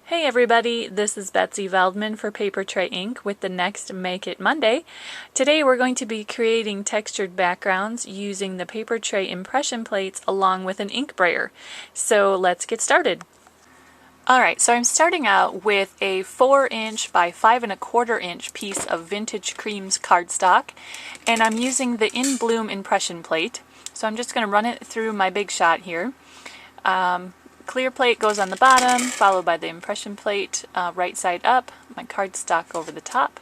Hey everybody, this is Betsy Veldman for Papertrey Inc. with the next Make It Monday. Today we're going to be creating textured backgrounds using the Papertrey Impression Plates along with an ink brayer. So let's get started. Alright, so I'm starting out with a 4" by 5¼ piece of Vintage Creams cardstock, and I'm using the In Bloom impression plate. So I'm just going to run it through my big shot here. Clear plate goes on the bottom, followed by the impression plate right side up, my cardstock over the top,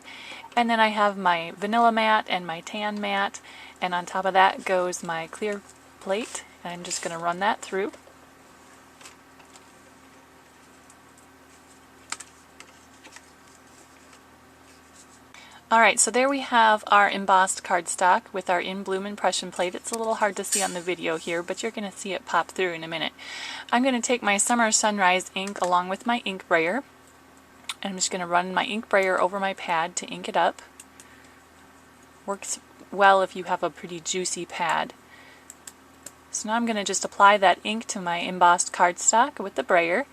and then I have my vanilla mat and my tan mat, and on top of that goes my clear plate. And I'm just going to run that through. Alright, so there we have our embossed cardstock with our In Bloom impression plate. It's a little hard to see on the video here, but you're going to see it pop through in a minute. I'm going to take my Summer Sunrise ink along with my ink brayer, and I'm just going to run my ink brayer over my pad to ink it up. Works well if you have a pretty juicy pad. So now I'm going to just apply that ink to my embossed cardstock with the brayer.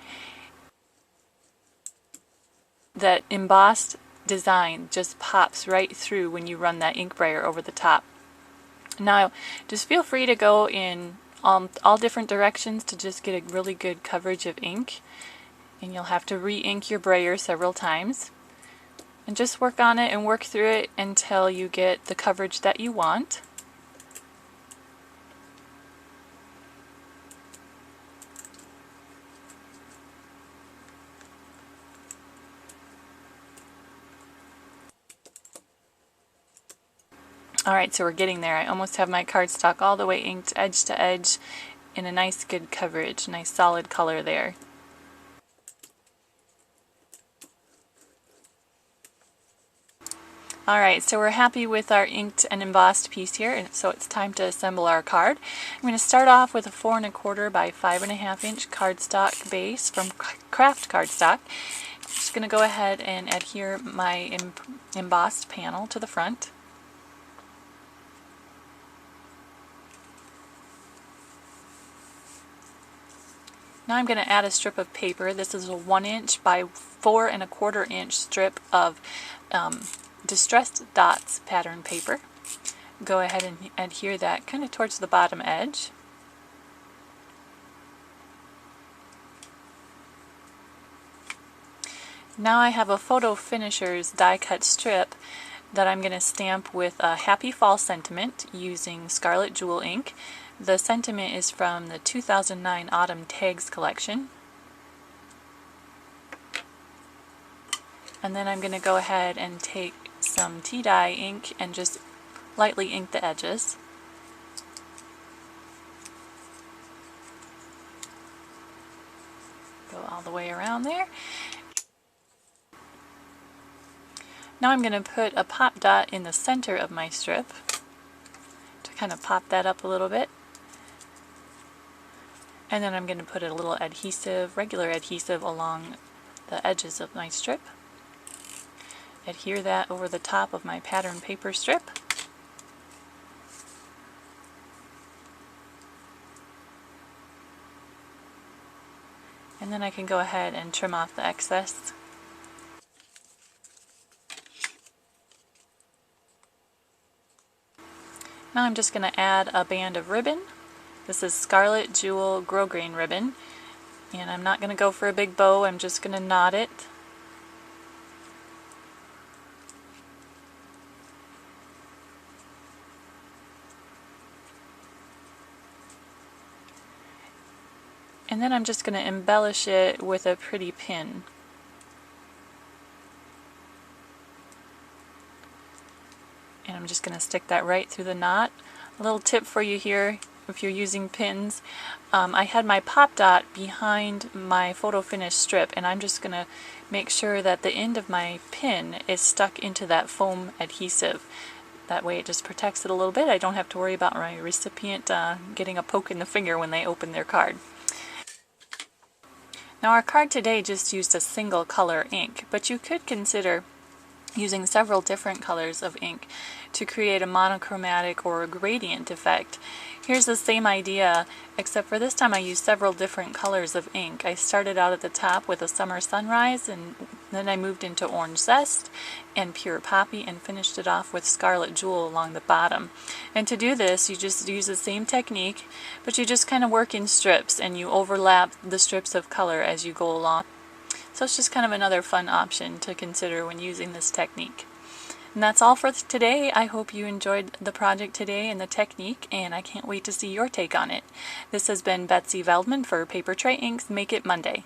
That embossed design just pops right through when you run that ink brayer over the top. Now just feel free to go in all different directions to just get a really good coverage of ink, and you'll have to re-ink your brayer several times, and just work on it and work through it until you get the coverage that you want. Alright, so we're getting there. I almost have my cardstock all the way inked edge to edge in a nice good coverage, nice solid color there. Alright, so we're happy with our inked and embossed piece here, and so it's time to assemble our card. I'm going to start off with a 4¼ by 5½ cardstock base from Craft Cardstock. I'm just going to go ahead and adhere my embossed panel to the front. Now I'm going to add a strip of paper. This is a 1" by 4¼ strip of Distressed Dots pattern paper. Go ahead and adhere that kind of towards the bottom edge. Now I have a Photo Finishers die cut strip that I'm going to stamp with a Happy Fall sentiment using Scarlet Jewel ink. The sentiment is from the 2009 Autumn Tags collection. And then I'm going to go ahead and take some tea dye ink and just lightly ink the edges. Go all the way around there. Now I'm going to put a pop dot in the center of my strip to kind of pop that up a little bit. And then I'm going to put a little adhesive, regular adhesive, along the edges of my strip. Adhere that over the top of my pattern paper strip. And then I can go ahead and trim off the excess. Now I'm just going to add a band of ribbon. This is Scarlet Jewel grosgrain ribbon, and I'm not going to go for a big bow, I'm just going to knot it. And then I'm just going to embellish it with a pretty pin. And I'm just going to stick that right through the knot. A little tip for you here, if you're using pins, I had my pop dot behind my photo finish strip, and I'm just going to make sure that the end of my pin is stuck into that foam adhesive. That way it just protects it a little bit. I don't have to worry about my recipient getting a poke in the finger when they open their card. Now our card today just used a single color ink, but you could consider using several different colors of ink to create a monochromatic or a gradient effect. Here's the same idea, except for this time I used several different colors of ink. I started out at the top with a summer sunrise, and then I moved into orange zest and pure poppy and finished it off with scarlet jewel along the bottom. And to do this, you just use the same technique, but you just kind of work in strips and you overlap the strips of color as you go along. So it's just kind of another fun option to consider when using this technique. And that's all for today. I hope you enjoyed the project today and the technique, and I can't wait to see your take on it. This has been Betsy Veldman for Papertrey Inc.'s Make It Monday.